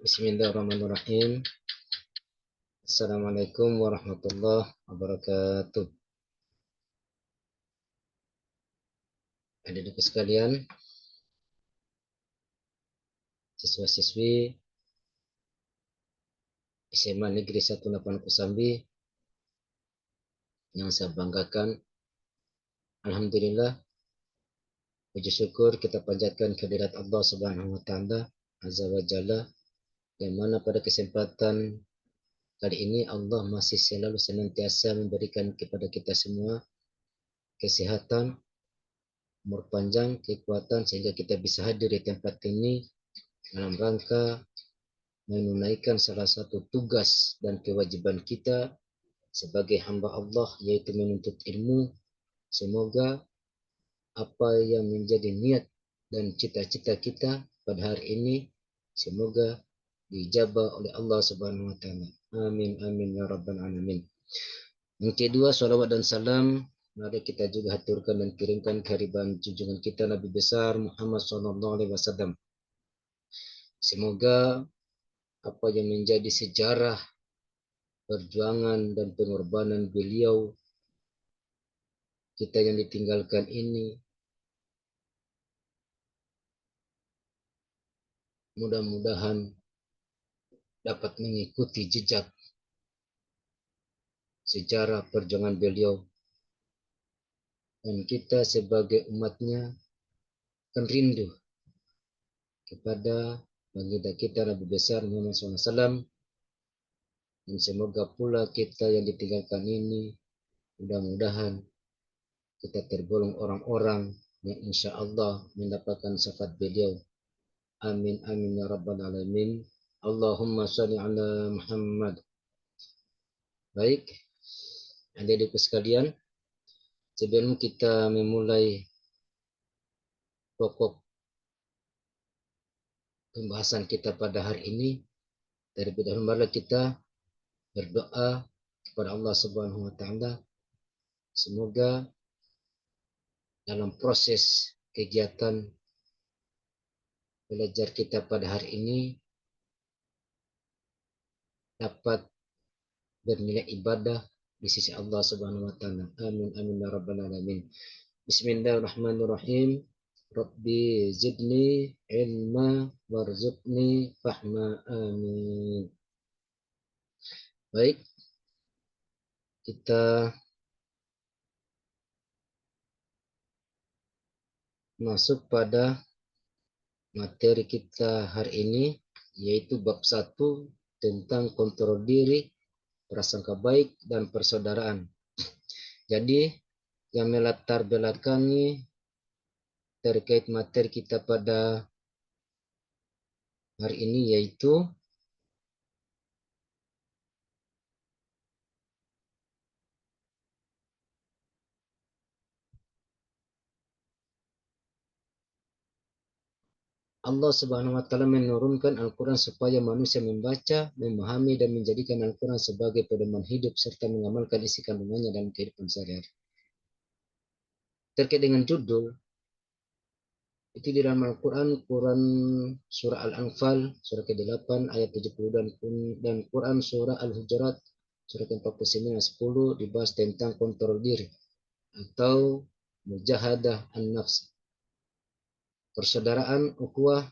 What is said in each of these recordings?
Bismillahirrahmanirrahim. Assalamualaikum warahmatullahi wabarakatuh. Adik-adik sekalian, siswa-siswi SMA Negeri 18 Kosambi yang saya banggakan, alhamdulillah, puji syukur kita panjatkan kehadirat Allah Subhanahu wa taala Azza wa Jalla, yang mana pada kesempatan kali ini Allah masih selalu senantiasa memberikan kepada kita semua kesehatan, umur panjang, kekuatan sehingga kita bisa hadir di tempat ini dalam rangka menunaikan salah satu tugas dan kewajiban kita sebagai hamba Allah, yaitu menuntut ilmu. Semoga apa yang menjadi niat dan cita-cita kita pada hari ini semoga dijabah oleh Allah Subhanahu wa taala. Amin amin ya rabbal alamin. Yang kedua, salawat dan salam mari kita juga haturkan dan kirimkan kehadiran junjungan kita Nabi besar Muhammad sallallahu alaihi wasallam. Semoga apa yang menjadi sejarah perjuangan dan pengorbanan beliau, kita yang ditinggalkan ini, mudah-mudahan dapat mengikuti jejak sejarah perjuangan beliau, dan kita sebagai umatnya akan rindu kepada baginda kita Nabi besar Muhammad SAW. Dan semoga pula kita yang ditinggalkan ini mudah-mudahan kita tergolong orang-orang yang insya Allah mendapatkan syafaat beliau. Amin amin ya rabbal alamin. Allahumma sholli ala Muhammad. Baik, adik-adik sekalian, sebelum kita memulai pokok pembahasan kita pada hari ini, terlebih dahulu marilah kita berdoa kepada Allah Subhanahu wa taala. Semoga dalam proses kegiatan belajar kita pada hari ini dapat bernilai ibadah di sisi Allah Subhanahu wa taala. Amin amin ya rabbal alamin. Bismillahirrahmanirrahim. Rabbi zidni ilma warzuqni fahma. Amin. Baik, kita masuk pada materi kita hari ini, yaitu bab 1 tentang kontrol diri, prasangka baik, dan persaudaraan. Jadi, yang melatar belakangi terkait materi kita pada hari ini yaitu Allah Subhanahu wa taala menurunkan Al-Qur'an supaya manusia membaca, memahami, dan menjadikan Al-Qur'an sebagai pedoman hidup serta mengamalkan isi kandungannya dalam kehidupan sehari-hari. Terkait dengan judul, itu di dalam Al-Quran, Quran surah Al-Anfal surah ke-8 ayat 70 dan Quran surah Al-Hujurat surah ke-49 ayat 10 dibahas tentang kontrol diri atau mujahadah an-nafs, persaudaraan, ukhuwah.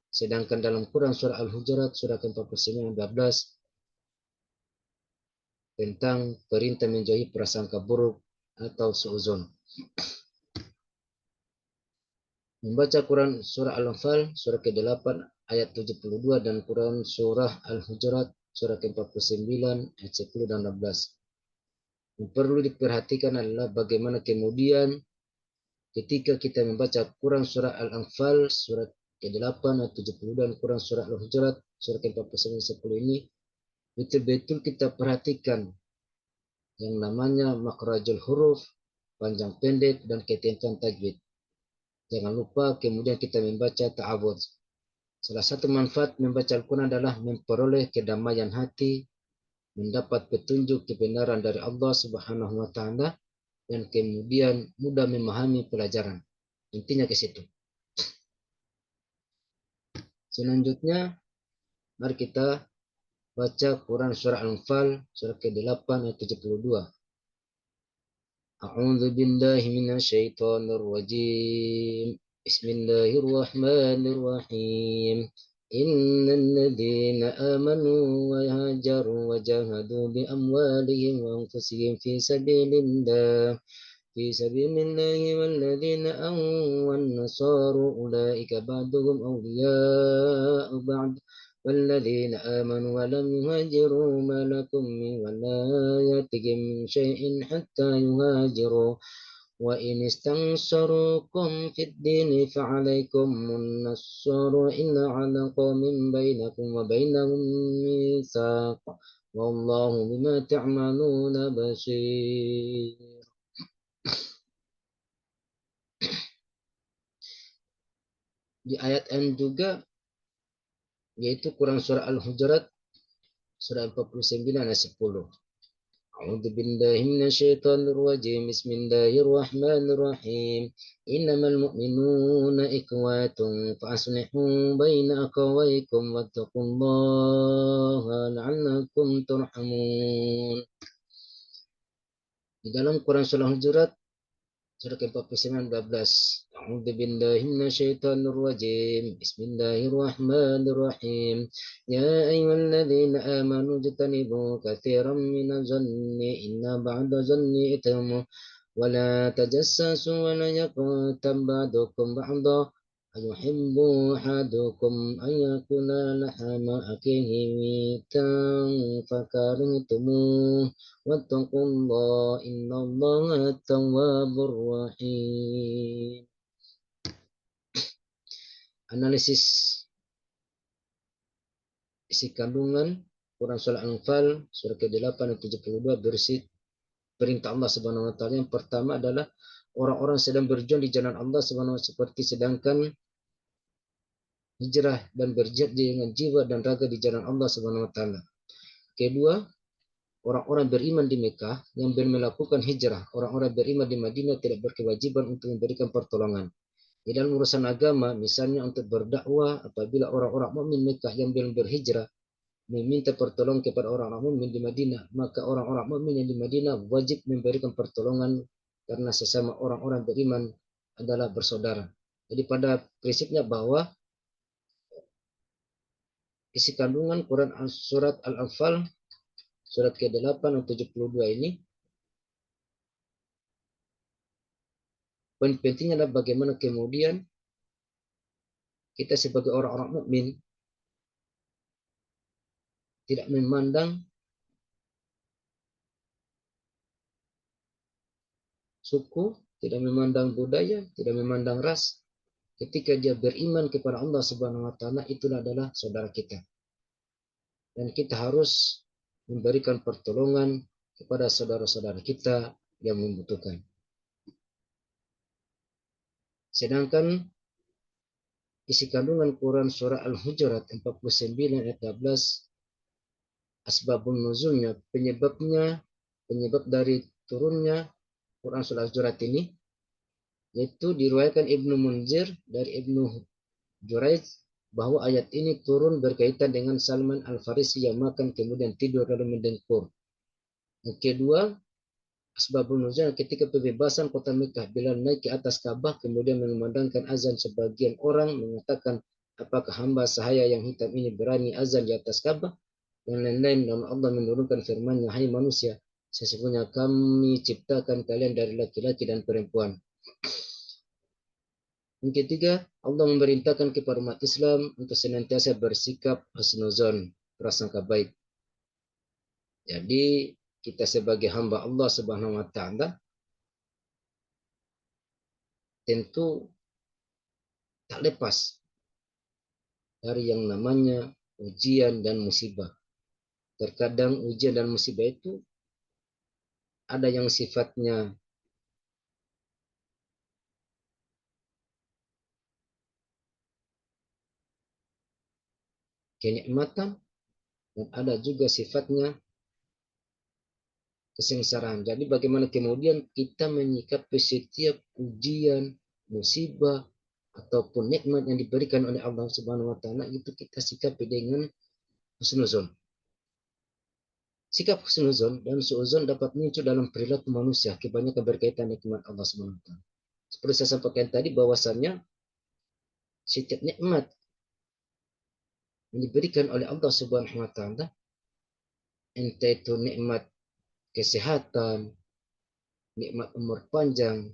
Sedangkan dalam Quran surah Al-Hujurat surah ke-49 ayat 12 tentang perintah menjauhi prasangka buruk atau suudzon. Membaca Quran surah Al-Anfal surah ke-8 ayat 72 dan Quran surah Al-Hujurat surah ke-49 ayat 10 dan 16. Yang perlu diperhatikan adalah bagaimana kemudian ketika kita membaca Quran surah Al-Anfal surah ke-8 ayat 70 dan Quran surah Al-Hujurat surah ke-49 ayat 10 ini, betul-betul kita perhatikan yang namanya makhrajul huruf, panjang pendek, dan ketentuan tajwid. Jangan lupa kemudian kita membaca ta'awudz. Salah satu manfaat membaca Al-Quran adalah memperoleh kedamaian hati, mendapat petunjuk kebenaran dari Allah Subhanahu wa taala, dan kemudian mudah memahami pelajaran. Intinya ke situ. Selanjutnya Mari kita baca Quran surah Al-Anfal surah ke-8 ayat 72. A'udzu billahi minasyaitonir rajim. Bismillahirrahmanirrahim. Innal ladzina amanu wa hajaru wa jahadu bi amwalihim wa anfusihim في سبيل الله والذين آمنوا والنصارى أولئك بعضهم أولياء بعض والذين آمنوا ولم يهاجروا ما لكم من ولايتهم من شيء حتى يهاجروا وإن استنصروكم في الدين فعليكم النصر إلا على قوم بينكم وبينهم ميثاق والله بما تعملون بصير. Di ayat N juga, yaitu Quran surah Al-Hujurat surah 49 ayat 10. A'udzu billahi minasyaitonir rajim. Bismillahirrahmanirrahim. Innamal mu'minuna ikhwatun fa'aslihu baina akhawaykum wattaqullaha la'allakum turhamun. Di dalam Quran surah Al-Hujurat surah ke-49 12. A'udzu billahi minasyaitonir rajim. Bismillahirrahmanirrahim. Ya ayyuhalladzina amanu jtanibu katsiran minadh-dhanni inna ba'da dhanni ithmun wa la tajassasu wa la yaqtab ba'dukum ba'dha ayuhibbu ahadukum an yakula lahama akhihi mitan fakarihtumuh wattaqullah innallaha tawwabur rahim. Analisis isi kandungan Quran surah Al-Anfal surah ke-8 dan 72 berisi perintah Allah Subhanahu wa taala. Yang pertama adalah orang-orang sedang berjuang di jalan Allah Subhanahu wa taala seperti sedangkan hijrah dan berjihad dengan jiwa dan raga di jalan Allah Subhanahu wa taala. Kedua, orang-orang beriman di Mekah yang melakukan hijrah, orang-orang beriman di Madinah tidak berkewajiban untuk memberikan pertolongan. Di dalam urusan agama, misalnya untuk berdakwah, apabila orang-orang mukmin Mekah yang belum berhijrah meminta pertolongan kepada orang-orang mukmin di Madinah, maka orang-orang mukmin yang di Madinah wajib memberikan pertolongan karena sesama orang-orang beriman adalah bersaudara. Jadi pada prinsipnya bahwa isi kandungan Quran surat Al-Anfal surat ke-8 dan 72 ini poin pentingnya adalah bagaimana kemudian kita sebagai orang-orang mukmin tidak memandang suku, tidak memandang budaya, tidak memandang ras. Ketika dia beriman kepada Allah Subhanahu wa taala, itulah adalah saudara kita. Dan kita harus memberikan pertolongan kepada saudara-saudara kita yang membutuhkan. Sedangkan isi kandungan Quran surah Al-Hujurat 49 ayat 12 asbabun nuzulnya, penyebab dari turunnya Quran surah Al-Hujurat ini, yaitu diriwayatkan Ibnu Munzir dari Ibnu Jurayj bahwa ayat ini turun berkaitan dengan Salman Al-Farisi yang makan kemudian tidur lalu mendengkur. Yang kedua, asbabun nuzul ketika pembebasan kota Mekah, Bilal naik ke atas Ka'bah kemudian mengumandangkan azan. Sebagian orang mengatakan, apakah hamba sahaya yang hitam ini berani azan di atas Ka'bah? Dan lain-lain. Dan Allah menurunkan firman-Nya, hai manusia, sesungguhnya kami ciptakan kalian dari laki-laki dan perempuan. Yang ketiga, Allah memerintahkan kepada umat Islam untuk senantiasa bersikap husnuzon, prasangka baik. Jadi kita sebagai hamba Allah Subhanahu wa taala tentu tak lepas dari yang namanya ujian dan musibah. Terkadang ujian dan musibah itu ada yang sifatnya kenikmatan dan ada juga sifatnya kesengsaraan. Jadi bagaimana kemudian kita menyikapi setiap ujian, musibah ataupun nikmat yang diberikan oleh Allah Subhanahu wa taala, itu kita sikapi dengan husnuzon. Sikap husnuzon dan suuzon dapat muncul dalam perilaku manusia kebanyakan berkaitan nikmat Allah SWT. Seperti saya sampaikan tadi bahwasannya setiap nikmat yang diberikan oleh Allah Subhanahu wa taala, entah itu nikmat kesehatan, nikmat umur panjang,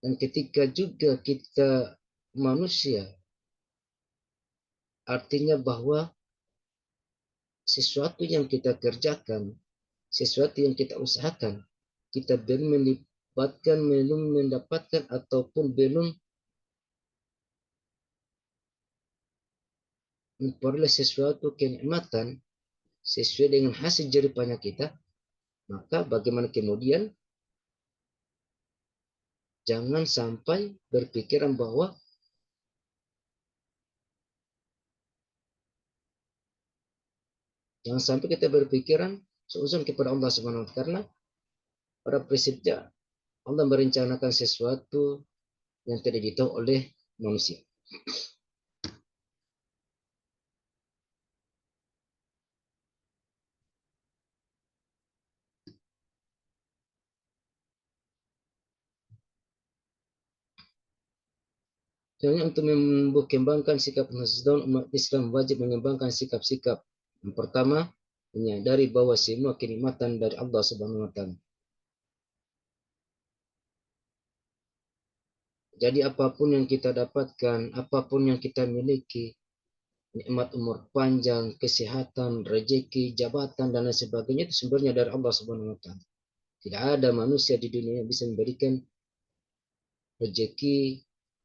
dan ketika juga kita manusia, artinya bahwa sesuatu yang kita kerjakan, sesuatu yang kita usahakan, kita belum melibatkan, belum mendapatkan ataupun belum memperoleh sesuatu kenikmatan sesuai dengan hasil jerih payah kita, maka bagaimana kemudian jangan sampai berpikiran bahwa jangan sampai kita berpikiran seuzon kepada Allah Subhanahu wa taala, karena pada prinsipnya Allah merencanakan sesuatu yang tidak ditahu oleh manusia. Sebenarnya untuk mengembangkan sikap husnuzon, umat Islam wajib mengembangkan sikap-sikap. Yang pertama, menyadari bahwa semua kenikmatan dari Allah Subhanahu wa taala. Jadi apapun yang kita dapatkan, apapun yang kita miliki, nikmat umur panjang, kesehatan, rezeki, jabatan dan lain sebagainya itu sumbernya dari Allah Subhanahu wa taala. Tidak ada manusia di dunia yang bisa memberikan rezeki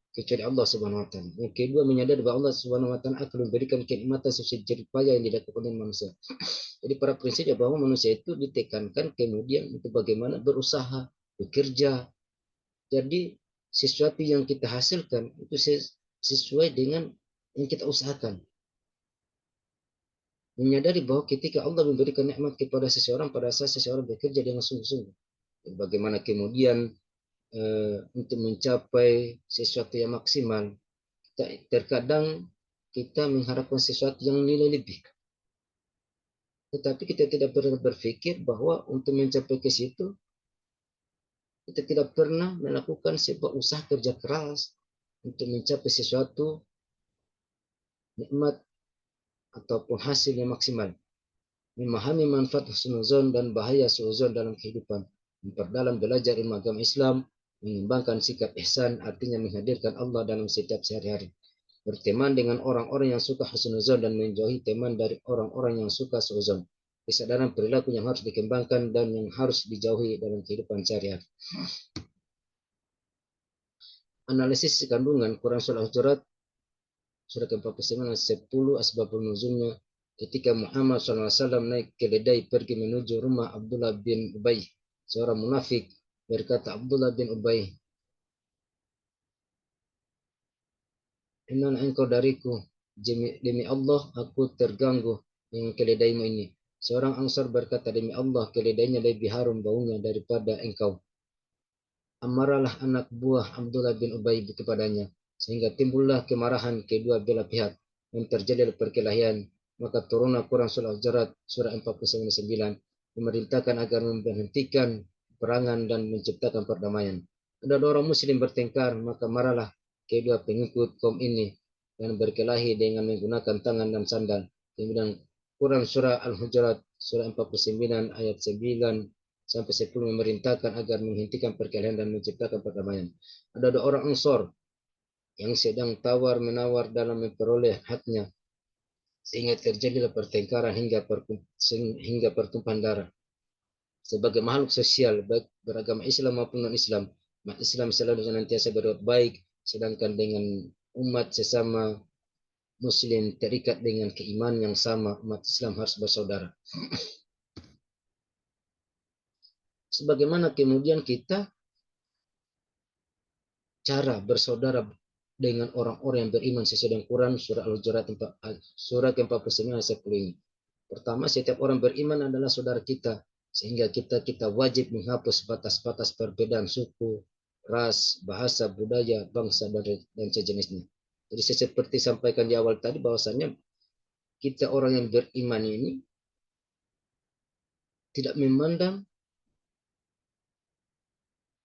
kecuali Allah Subhanahu wa taala. Yang kedua, menyadari bahwa Allah Subhanahu wa taala akan memberikan kenikmatan sesuai jerih payah yang dilakukan oleh manusia. Jadi pada prinsipnya bahwa manusia itu ditekankan kemudian untuk bagaimana berusaha, bekerja. Jadi sesuatu yang kita hasilkan itu sesuai dengan yang kita usahakan. Menyadari bahwa ketika Allah memberikan nikmat kepada seseorang, pada saat seseorang bekerja dengan sungguh-sungguh, bagaimana kemudian untuk mencapai sesuatu yang maksimal, terkadang kita mengharapkan sesuatu yang nilai lebih, tetapi kita tidak pernah berpikir bahwa untuk mencapai ke situ kita tidak pernah melakukan sebuah usaha kerja keras untuk mencapai sesuatu nikmat ataupun hasil yang maksimal. Memahami manfaat husnuzon dan bahaya suuzon dalam kehidupan, memperdalam belajar ilmu agama Islam, mengembangkan sikap ihsan, artinya menghadirkan Allah dalam setiap sehari-hari, berteman dengan orang-orang yang suka husnuzon dan menjauhi teman dari orang-orang yang suka suuzon. Kesadaran perilaku yang harus dikembangkan dan yang harus dijauhi dalam kehidupan sehari-hari. Analisis kandungan Quran Surah Hujurat Surah ke-49 10 asbabun nuzulnya. Ketika Muhammad SAW naik keledai pergi menuju rumah Abdullah bin Ubay, seorang munafik, berkata Abdullah bin Ubay, "Inna engkau dariku, demi Allah aku terganggu dengan keledaimu ini." Seorang Ansar berkata, "Demi Allah keledainya lebih harum baunya daripada engkau." Amarahlah anak buah Abdullah bin Ubay kepadanya, sehingga timbullah kemarahan kedua belah pihak dan terjadi perkelahian. Maka turunlah Quran Surah Al-Jarat Surah 49 memerintahkan agar memberhentikan perangan dan menciptakan perdamaian. Ada dua orang muslim bertengkar, maka marahlah kedua pengikut kaum ini dan berkelahi dengan menggunakan tangan dan sandal. Kemudian Quran Surah Al-Hujurat Surah 49 ayat 9 sampai 10 memerintahkan agar menghentikan perkelahian dan menciptakan perdamaian. Ada dua orang Ansor yang sedang tawar-menawar dalam memperoleh haknya, sehingga terjadilah pertengkaran hingga pertumpahan darah. Sebagai makhluk sosial, baik beragama Islam maupun non-Islam, umat Islam selalu senantiasa berbuat baik, sedangkan dengan umat sesama Muslim terikat dengan keimanan yang sama, umat Islam harus bersaudara. Sebagaimana kemudian kita cara bersaudara dengan orang-orang yang beriman sesuai dengan Quran Surah Al-Hujurat surah ke-49 ayat 10 ini. Pertama, setiap orang beriman adalah saudara kita, sehingga kita wajib menghapus batas-batas perbedaan suku, ras, bahasa, budaya, bangsa dan sejenisnya. Jadi seperti sampaikan di awal tadi bahwasannya kita orang yang beriman ini tidak memandang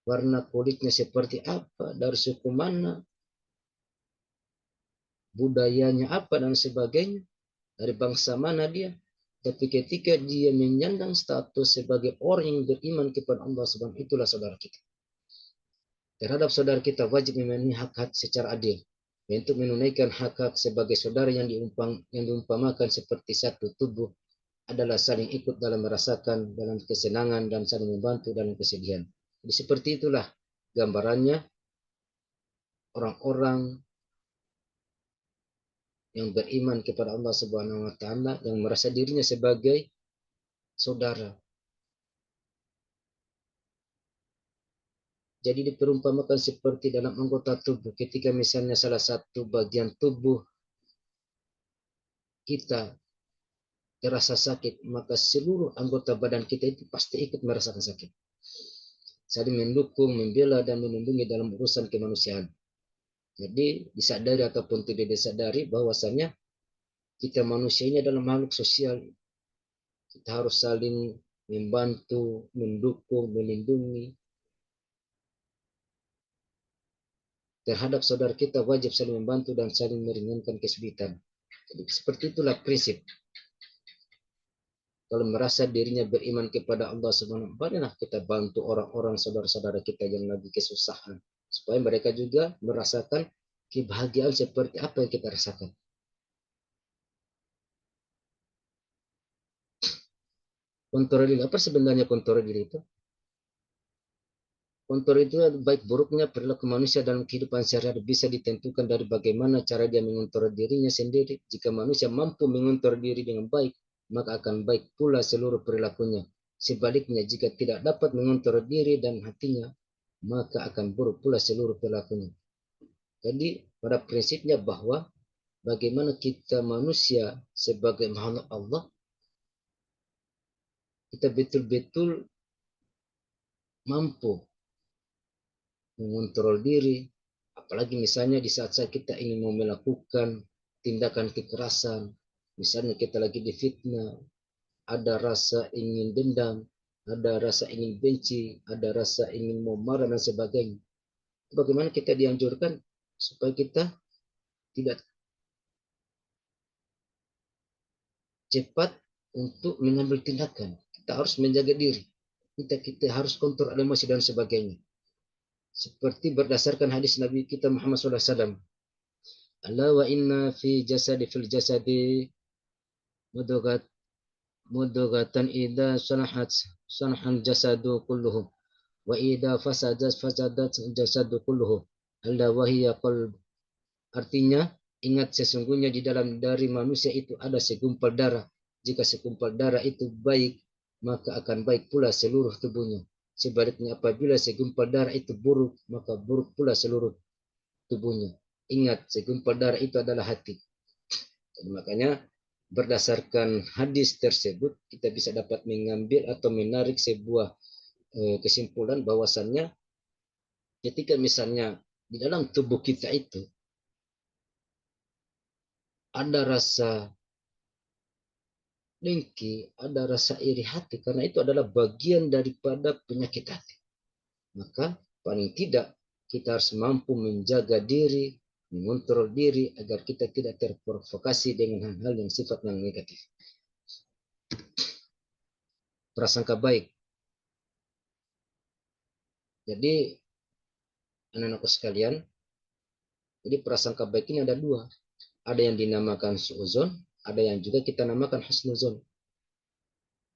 warna kulitnya seperti apa, dari suku mana, budayanya apa, dan sebagainya, dari bangsa mana dia. Tapi ketika dia menyandang status sebagai orang yang beriman kepada Allah Subhanahu, itulah saudara kita. Terhadap saudara kita wajib memenuhi hak-hak secara adil. Untuk menunaikan hak-hak sebagai saudara yang diumpamakan seperti satu tubuh adalah saling ikut dalam merasakan, dalam kesenangan, dan saling membantu dalam kesedihan. Jadi seperti itulah gambarannya orang-orang yang beriman kepada Allah Subhanahu wa taala, yang merasa dirinya sebagai saudara. Jadi diperumpamakan seperti dalam anggota tubuh. Ketika misalnya salah satu bagian tubuh kita terasa sakit, maka seluruh anggota badan kita itu pasti ikut merasakan sakit. Saling mendukung, membela, dan melindungi dalam urusan kemanusiaan. Jadi disadari ataupun tidak disadari bahwasanya kita manusia ini adalah makhluk sosial. Kita harus saling membantu, mendukung, melindungi. Terhadap saudara kita wajib saling membantu dan saling meringankan kesulitan. Jadi seperti itulah prinsip. Kalau merasa dirinya beriman kepada Allah Subhanahu wa taala, kita bantu orang-orang saudara-saudara kita yang lagi kesusahan, supaya mereka juga merasakan kebahagiaan seperti apa yang kita rasakan. Kontrol diri, apa sebenarnya kontrol diri itu? Kontrol itu baik buruknya perilaku manusia dalam kehidupan sehari-hari bisa ditentukan dari bagaimana cara dia mengontrol dirinya sendiri. Jika manusia mampu mengontrol diri dengan baik, maka akan baik pula seluruh perilakunya. Sebaliknya, jika tidak dapat mengontrol diri dan hatinya, maka akan buruk pula seluruh perilakunya. Jadi, pada prinsipnya bahwa bagaimana kita manusia sebagai makhluk Allah, kita betul-betul mampu mengontrol diri, apalagi misalnya di saat-saat kita ingin mau melakukan tindakan kekerasan, misalnya kita lagi difitnah, ada rasa ingin dendam, ada rasa ingin benci, ada rasa ingin mau marah dan sebagainya. Bagaimana kita dianjurkan supaya kita tidak cepat untuk mengambil tindakan. Kita harus menjaga diri. Kita harus kontrol emosi dan sebagainya. Seperti berdasarkan hadis Nabi kita Muhammad SAW. Ala wa inna fi jasadi fil jasadi mudghat mudghatan idza salahat salahan jasadu kulluhu wa idza fasadat jasadu kulluhu alla wa hiya qalb. Artinya, ingat sesungguhnya di dalam dari manusia itu ada segumpal darah. Jika segumpal darah itu baik, maka akan baik pula seluruh tubuhnya. Sebaliknya apabila segumpal darah itu buruk, maka buruk pula seluruh tubuhnya. Ingat, segumpal darah itu adalah hati. Jadi, makanya berdasarkan hadis tersebut kita bisa dapat mengambil atau menarik sebuah kesimpulan bahwasannya ketika misalnya di dalam tubuh kita itu ada rasa dengki, ada rasa iri hati, karena itu adalah bagian daripada penyakit hati. Maka paling tidak kita harus mampu menjaga diri, mengontrol diri agar kita tidak terprovokasi dengan hal-hal yang sifatnya negatif. Prasangka baik. Jadi anak-anakku sekalian, jadi prasangka baik ini ada dua. Ada yang dinamakan suuzon, ada yang juga kita namakan husnuzon.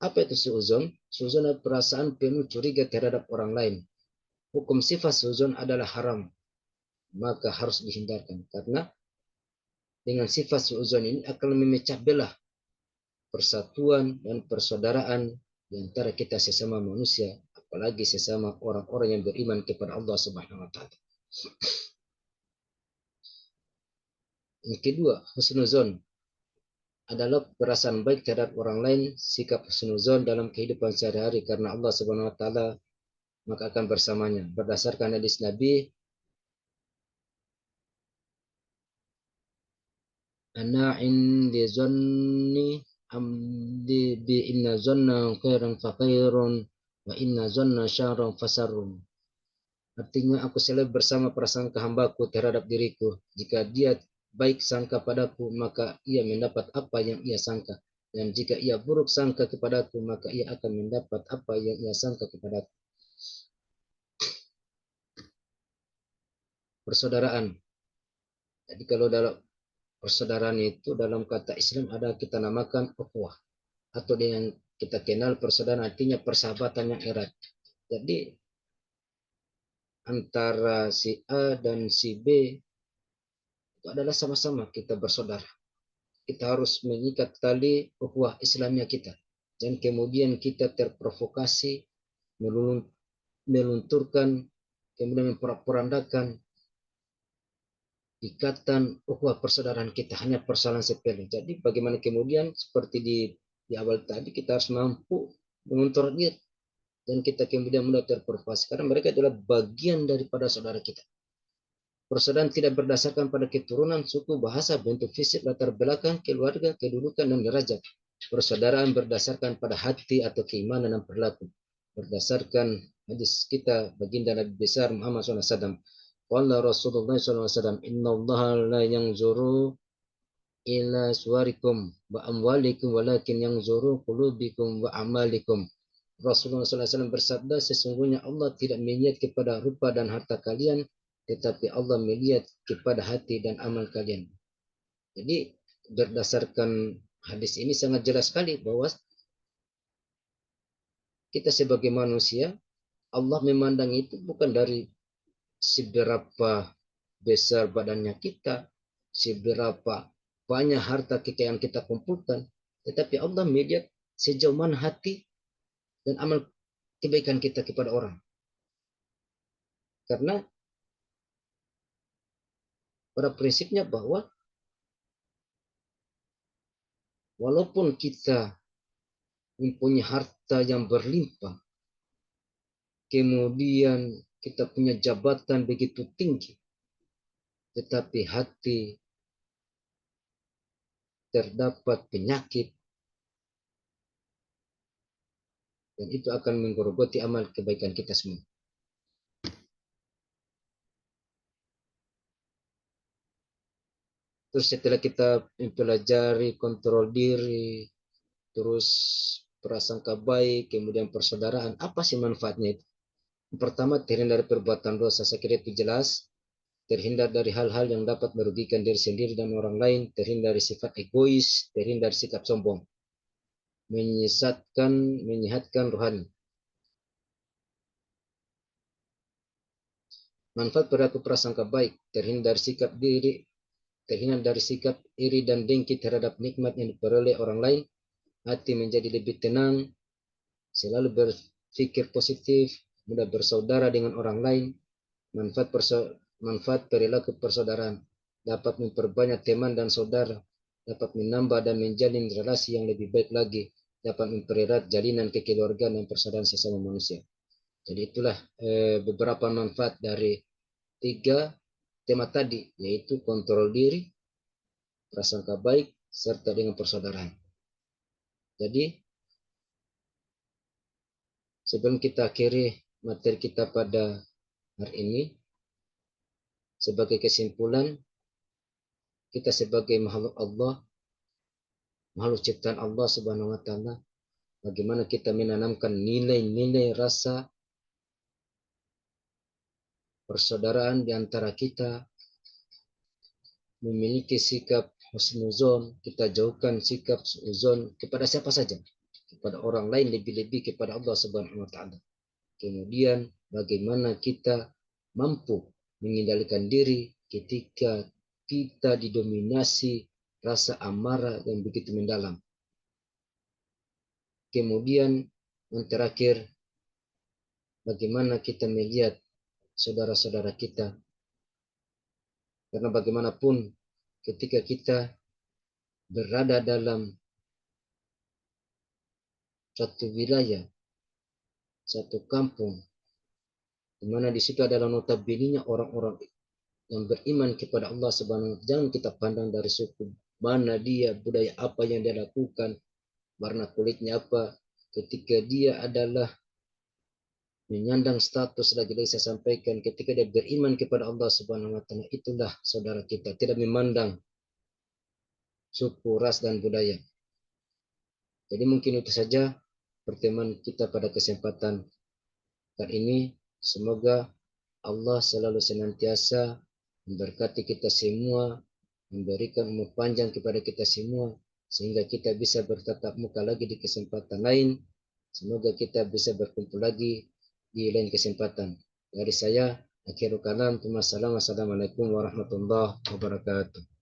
Apa itu suuzon? Suuzon adalah perasaan penuh curiga terhadap orang lain. Hukum sifat suuzon adalah haram, maka harus dihindarkan. Karena dengan sifat suuzon ini akan memecah belah persatuan dan persaudaraan di antara kita sesama manusia, apalagi sesama orang-orang yang beriman kepada Allah Subhanahu wa taala. Yang kedua, husnuzon adalah perasaan baik terhadap orang lain, sikap husnuzon dalam kehidupan sehari-hari karena Allah Subhanahu wa taala maka akan bersamanya. Berdasarkan hadis Nabi, ana indi zanni amdi bi inna zanna khairan fa khairun wa inna zanna syarran fa syarrun. Artinya aku selalu bersama prasangka hambaku terhadap diriku. Jika dia baik sangka padaku, maka ia mendapat apa yang ia sangka. Dan jika ia buruk sangka kepadaku, maka ia akan mendapat apa yang ia sangka kepadaku. Persaudaraan. Jadi kalau dalam persaudaraan itu dalam kata Islam ada kita namakan ukhuwah. Atau yang kita kenal persaudaraan artinya persahabatan yang erat. Jadi antara si A dan si B itu adalah sama-sama kita bersaudara. Kita harus mengikat tali ukhuwah Islamnya kita. Dan kemudian kita terprovokasi melunturkan, kemudian memporak-porandakan ikatan ukhuwah persaudaraan kita hanya persoalan sepele. Jadi bagaimana kemudian seperti di awal tadi kita harus mampu mengontrol dia dan kita kemudian mulai terprovokasi karena mereka adalah bagian daripada saudara kita. Persaudaraan tidak berdasarkan pada keturunan, suku, bahasa, bentuk fisik, latar belakang, keluarga, kedudukan, dan derajat. Persaudaraan berdasarkan pada hati atau keimanan dan perilaku. Berdasarkan hadis kita baginda Nabi besar Muhammad SAW. Qala Rasulullah SAW, Inna Allah la yanzuru ila suwarikum wa amwalikum walakin yanzuru qulubikum wa amalikum. Rasulullah SAW bersabda, sesungguhnya Allah tidak melihat kepada rupa dan harta kalian, tetapi Allah melihat kepada hati dan amal kalian. Jadi berdasarkan hadis ini sangat jelas sekali bahwa kita sebagai manusia, Allah memandang itu bukan dari seberapa besar badannya kita, seberapa banyak harta kekayaan kita kumpulkan, tetapi Allah melihat sejauh mana hati dan amal kebaikan kita kepada orang. Karena pada prinsipnya bahwa walaupun kita mempunyai harta yang berlimpah, kemudian kita punya jabatan begitu tinggi, tetapi hati terdapat penyakit, dan itu akan menggerogoti amal kebaikan kita semua. Terus setelah kita mempelajari kontrol diri, terus prasangka baik, kemudian persaudaraan, apa sih manfaatnya itu? Yang pertama, terhindar dari perbuatan dosa. Saya kira itu jelas. Terhindar dari hal-hal yang dapat merugikan diri sendiri dan orang lain, terhindar dari sifat egois, terhindar dari sikap sombong, menyehatkan rohani. Manfaat perilaku prasangka baik, terhindar dari sikap iri dan dengki terhadap nikmat yang diperoleh orang lain, hati menjadi lebih tenang, selalu berpikir positif, mudah bersaudara dengan orang lain. Manfaat perilaku persaudaraan dapat memperbanyak teman dan saudara, dapat menambah dan menjalin relasi yang lebih baik lagi, dapat mempererat jalinan kekeluargaan dan persaudaraan sesama manusia. Jadi itulah beberapa manfaat dari 3 tema tadi, yaitu kontrol diri, prasangka baik, serta dengan persaudaraan. Jadi sebelum kita akhiri materi kita pada hari ini, sebagai kesimpulan, kita sebagai makhluk Allah, makhluk ciptaan Allah Subhanahu wa taala, bagaimana kita menanamkan nilai-nilai rasa persaudaraan di antara kita, memiliki sikap husnuzon, kita jauhkan sikap suuzon kepada siapa saja, kepada orang lain, lebih-lebih kepada Allah Subhanahu wa taala. Kemudian bagaimana kita mampu mengendalikan diri ketika kita didominasi rasa amarah yang begitu mendalam. Kemudian yang terakhir, bagaimana kita melihat saudara-saudara kita. Karena bagaimanapun ketika kita berada dalam satu wilayah, satu kampung, di mana di situ adalah notabene orang-orang yang beriman kepada Allah Subhanahu wa taala, jangan kita pandang dari suku, mana dia, budaya apa yang dia lakukan, warna kulitnya apa. Ketika dia adalah menyandang status lagi saya sampaikan, ketika dia beriman kepada Allah Subhanahu wa taala, itulah saudara kita, tidak memandang suku, ras dan budaya. Jadi mungkin itu saja pertemuan kita pada kesempatan kali ini. Semoga Allah selalu senantiasa memberkati kita semua, memberikan umur panjang kepada kita semua, sehingga kita bisa bertatap muka lagi di kesempatan lain. Semoga kita bisa berkumpul lagi di lain kesempatan. Dari saya, akhirul kalam, assalamualaikum warahmatullahi wabarakatuh.